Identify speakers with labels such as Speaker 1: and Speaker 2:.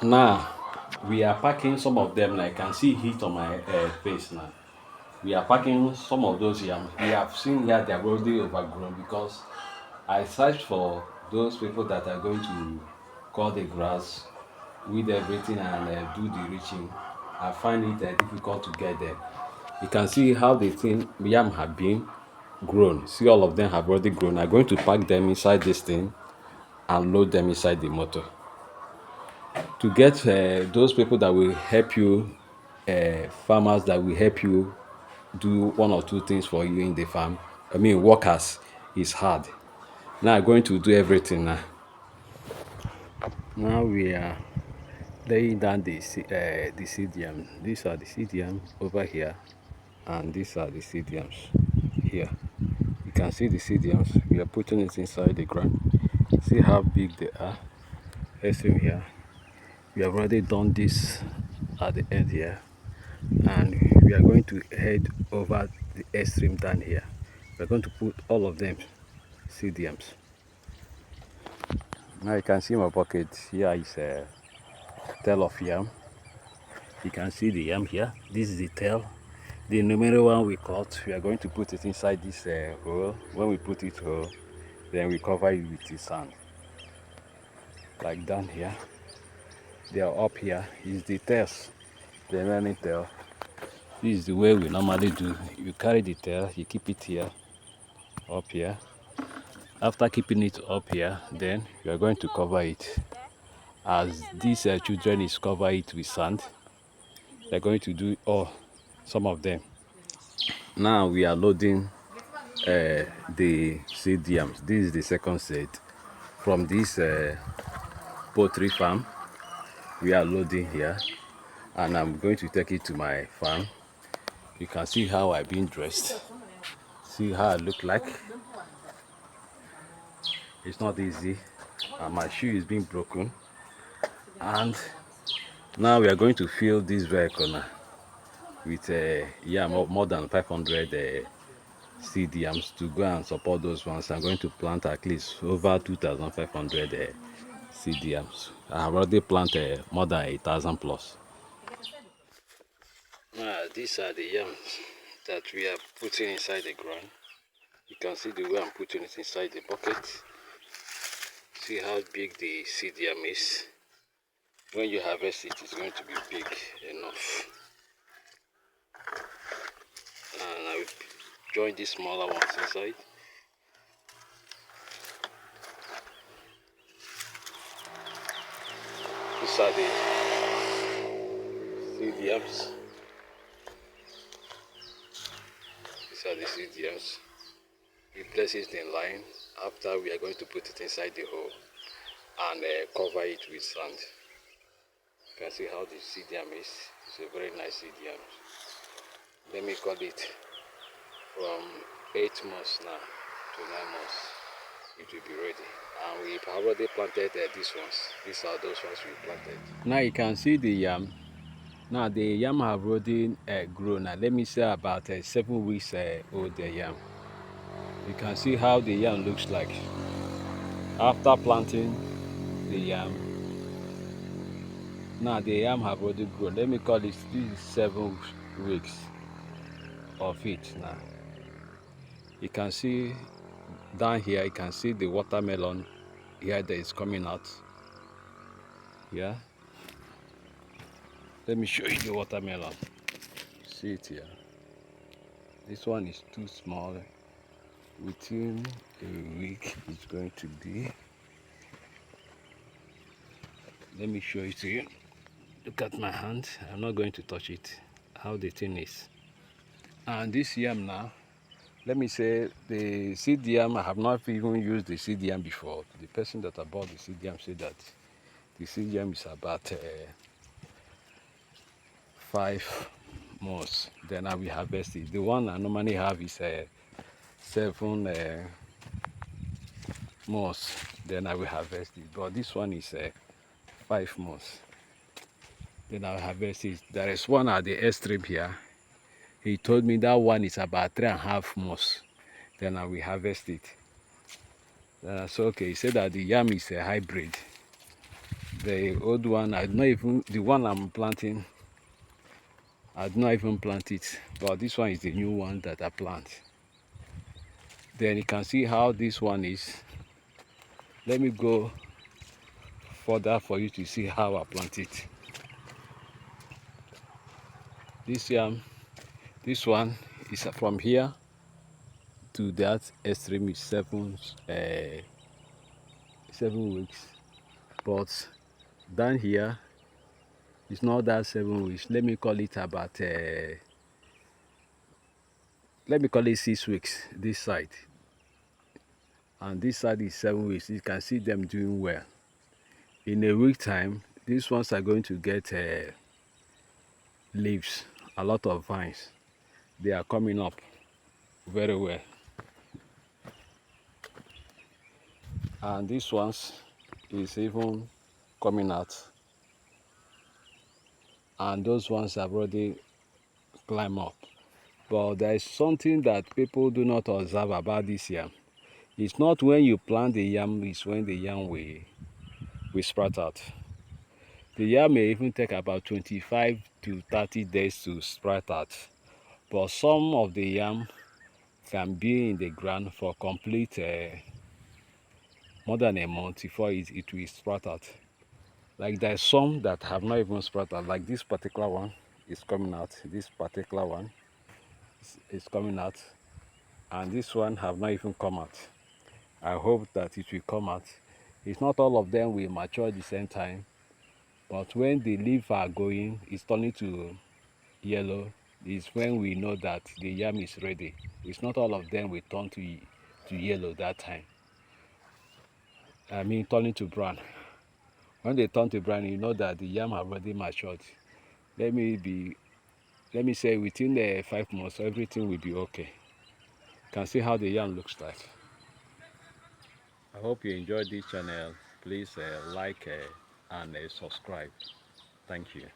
Speaker 1: Now we are packing some of them. I can see heat on my face now. We are packing some of those yam. We have seen here they are already overgrown because I searched for those people that are going to cut the grass, weed everything, and do the reaching. I find it difficult to get them. You can see how the thing yam have been grown. See, all of them have already grown. I'm going to pack them inside this thing and load them inside the motor to get those people that will help you, farmers that will help you do one or two things for you in the farm. I mean, workers is hard. Now I'm going to do everything now. Now we are laying down the CDM. These are the CDM over here, and these are the CDMs here. You can see the CDMs. We are putting it inside the ground. See how big they are. Let's see here. We have already done this at the end here, and we are going to head over the extreme down here. We're going to put all of them CDMs. Now you can see my bucket. Here is a tail of yam. You can see the yam here. This is the tail. The numero one we cut, we are going to put it inside this hole. When we put it hole, then we cover it with the sand. Like down here. They are up here. Is the tails. The remaining tail. This is the way we normally do. You carry the tail, you keep it here, up here. After keeping it up here, then you are going to cover it. As these children is cover it with sand, they're going to do some of them. Now we are loading the seed yams. This is the second set from this poultry farm. We are loading here, and I'm going to take it to my farm. You can see how I've been dressed. See how I look like. It's not easy, and my shoe is being broken. And now we are going to fill this vehicle now with more than 500 seed yams to go and support those ones. I'm going to plant at least over 2,500 seed yams. I have already planted more than 1,000 plus. Now these are the yams that we are putting inside the ground. You can see the way I'm putting it inside the bucket. See how big the seed yam is. When you harvest it, it's going to be big enough. And I will join these smaller ones inside. These are the seed yams. These are the seed yams. We place it in line. After, we are going to put it inside the hole and cover it with sand. You can see how the seed yam is. It's a very nice seed yam. Let me cut it from 8 months now to 9 months. It will be ready. And we have already planted these ones. These are those ones we planted. Now you can see the yam. Now the yam have already grown. Now let me say about 7 weeks old the yam. You can see how the yam looks like after planting the yam. Now the yam have already grown. Let me call it, this is 7 weeks of it now. You can see down here, you can see the watermelon here that is coming out. Yeah. Let me show you the watermelon. See it here. This one is too small. Within a week, it's going to be. Let me show it to you. Look at my hand. I'm not going to touch it. How the thing is. And this yam now, let me say the seed yam, I have not even used the seed yam before. The person that I bought the seed yam said that the seed yam is about 5 months. Then I will harvest it. The one I normally have is 7 months. Then I will harvest it. But this one is 5 months. Then I'll harvest it. There is one at the extreme here. He told me that one is about 3.5 months. Then I will harvest it. Then I said, okay. He said that the yam is a hybrid. The old one, I not even, the one I'm planting, I did not even plant it, but this one is the new one that I plant. Then you can see how this one is. Let me go further for you to see how I plant it. This yam, this one is from here to that extreme is 7 weeks, but down here it's not that 7 weeks. Let me call it about let me call it 6 weeks this side, and this side is 7 weeks. You can see them doing well. In a week time, these ones are going to get leaves, a lot of vines. They are coming up very well. And these ones is even coming out, and those ones have already climbed up. But there is something that people do not observe about this yam. It's not when you plant the yam, it's when the yam will sprout out. The yam may even take about 25 to 30 days to sprout out, but some of the yam can be in the ground for complete more than a month before it will sprout out. Like there's some that have not even sprouted out, like this particular one is coming out, this particular one is coming out, and this one have not even come out. I hope that it will come out. It's not all of them will mature at the same time, but when the leaves are going, it's turning to yellow, is when we know that the yam is ready. It's not all of them will turn to yellow that time. I mean turning to brown. When they turn to brown, you know that the yam have already matured. Let me say within the 5 months, everything will be okay. You can see how the yam looks like. I hope you enjoyed this channel. Please like and subscribe. Thank you.